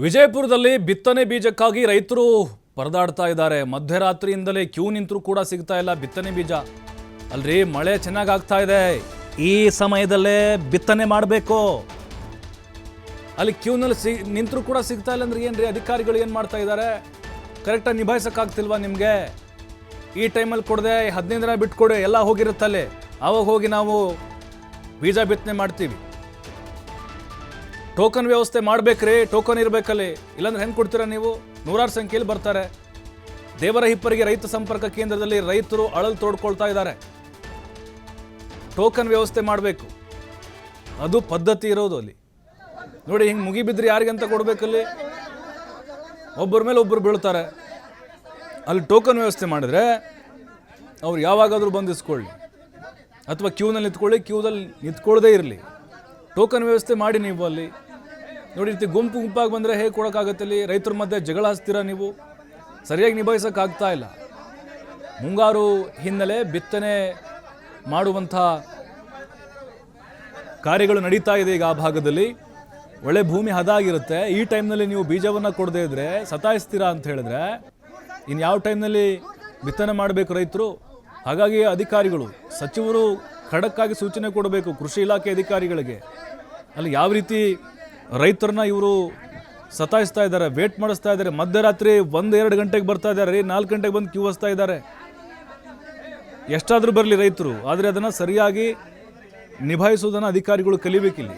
ವಿಜಯಪುರದಲ್ಲಿ ಬಿತ್ತನೆ ಬೀಜಕ್ಕಾಗಿ ರೈತರು ಪರದಾಡ್ತಾ ಇದ್ದಾರೆ. ಮಧ್ಯರಾತ್ರಿಯಿಂದಲೇ ಕ್ಯೂ ನಿಂತರೂ ಕೂಡ ಸಿಗ್ತಾ ಇಲ್ಲ ಬಿತ್ತನೆ ಬೀಜ. ಅಲ್ರಿ ಮಳೆ ಚೆನ್ನಾಗಿ ಆಗ್ತಾ ಇದೆ, ಈ ಸಮಯದಲ್ಲೇ ಬಿತ್ತನೆ ಮಾಡಬೇಕು. ಅಲ್ಲಿ ಕ್ಯೂನಲ್ಲಿ ನಿಂತರೂ ಕೂಡ ಸಿಗ್ತಾ ಇಲ್ಲ ಅಂದ್ರೆ ಏನ್ರಿ? ಅಧಿಕಾರಿಗಳು ಏನು ಮಾಡ್ತಾ ಇದ್ದಾರೆ? ಕರೆಕ್ಟಾಗಿ ನಿಭಾಯಿಸೋಕ್ಕಾಗ್ತಿಲ್ವಾ ನಿಮಗೆ? ಈ ಟೈಮಲ್ಲಿ ಕೊಡದೆ 15 ದಿನ ಬಿಟ್ಕೊಡಿ, ಎಲ್ಲ ಹೋಗಿರುತ್ತಲ್ಲಿ, ಆವಾಗ ಹೋಗಿ ನಾವು ಬೀಜ ಬಿತ್ತನೆ ಮಾಡ್ತೀವಿ. ಟೋಕನ್ ವ್ಯವಸ್ಥೆ ಮಾಡ್ಬೇಕ್ರಿ, ಟೋಕನ್ ಇರಬೇಕಲ್ಲಿ, ಇಲ್ಲಾಂದ್ರೆ ಹೆಂಗೆ ಕೊಡ್ತೀರಾ ನೀವು? ನೂರಾರು ಸಂಖ್ಯೆಯಲ್ಲಿ ಬರ್ತಾರೆ. ದೇವರ ಹಿಪ್ಪರಿಗೆ ರೈತ ಸಂಪರ್ಕ ಕೇಂದ್ರದಲ್ಲಿ ರೈತರು ಅಳಲು ತೋಡ್ಕೊಳ್ತಾ ಇದ್ದಾರೆ. ಟೋಕನ್ ವ್ಯವಸ್ಥೆ ಮಾಡಬೇಕು, ಅದು ಪದ್ಧತಿ ಇರೋದು ಅಲ್ಲಿ. ನೋಡಿ ಹಿಂಗೆ ಮುಗಿಬಿದ್ರೆ ಯಾರಿಗಂತ ಕೊಡಬೇಕಲ್ಲಿ? ಒಬ್ಬರ ಮೇಲೆ ಒಬ್ಬರು ಬೀಳ್ತಾರೆ. ಅಲ್ಲಿ ಟೋಕನ್ ವ್ಯವಸ್ಥೆ ಮಾಡಿದ್ರೆ ಅವ್ರು ಯಾವಾಗಾದರೂ ಬಂದಿಸ್ಕೊಳ್ಳಿ, ಅಥವಾ ಕ್ಯೂನಲ್ಲಿ ನಿಂತ್ಕೊಳ್ಳಿ, ಕ್ಯೂದಲ್ಲಿ ನಿಂತ್ಕೊಳ್ಳದೇ ಇರಲಿ. ಟೋಕನ್ ವ್ಯವಸ್ಥೆ ಮಾಡಿ ನೀವು ಅಲ್ಲಿ. ನೋಡಿ ರೀತಿ ಗುಂಪು ಗುಂಪಾಗಿ ಬಂದರೆ ಹೇಗೆ ಕೊಡೋಕ್ಕಾಗತ್ತೆ? ಅಲ್ಲಿ ರೈತರ ಮಧ್ಯೆ ಜಗಳ ಹಚ್ತೀರಾ ನೀವು? ಸರಿಯಾಗಿ ನಿಭಾಯಿಸೋಕ್ಕಾಗ್ತಾ ಇಲ್ಲ. ಮುಂಗಾರು ಹಿನ್ನೆಲೆ ಬಿತ್ತನೆ ಮಾಡುವಂಥ ಕಾರ್ಯಗಳು ನಡೀತಾ ಇದೆ ಈಗ ಆ ಭಾಗದಲ್ಲಿ. ಒಳ್ಳೆ ಭೂಮಿ ಹದ ಆಗಿರುತ್ತೆ. ಈ ಟೈಮ್ನಲ್ಲಿ ನೀವು ಬೀಜವನ್ನು ಕೊಡದೇ ಇದ್ದರೆ ಸತಾಯಿಸ್ತೀರಾ ಅಂತ ಹೇಳಿದ್ರೆ ಇನ್ನು ಯಾವ ಟೈಮ್ನಲ್ಲಿ ಬಿತ್ತನೆ ಮಾಡಬೇಕು ರೈತರು? ಹಾಗಾಗಿ ಅಧಿಕಾರಿಗಳು, ಸಚಿವರು ಖಡಕ್ಕಾಗಿ ಸೂಚನೆ ಕೊಡಬೇಕು ಕೃಷಿ ಇಲಾಖೆ ಅಧಿಕಾರಿಗಳಿಗೆ. ಅಲ್ಲಿ ಯಾವ ರೀತಿ ರೈತರನ್ನ ಇವರು ಸತಾಯಿಸ್ತಾ ಇದ್ದಾರೆ, ವೇಟ್ ಮಾಡಿಸ್ತಾ ಇದ್ದಾರೆ. ಮಧ್ಯರಾತ್ರಿ 1-2 ಗಂಟೆಗೆ ಬರ್ತಾ ಇದ್ದಾರೆ, 4 ಗಂಟೆಗೆ ಬಂದು ಕ್ಯೂ ಹಚ್ತಾ ಇದ್ದಾರೆ. ಎಷ್ಟಾದರೂ ಬರಲಿ ರೈತರು, ಆದರೆ ಅದನ್ನು ಸರಿಯಾಗಿ ನಿಭಾಯಿಸುವುದನ್ನು ಅಧಿಕಾರಿಗಳು ಕಲಿಬೇಕಿಲ್ಲಿ.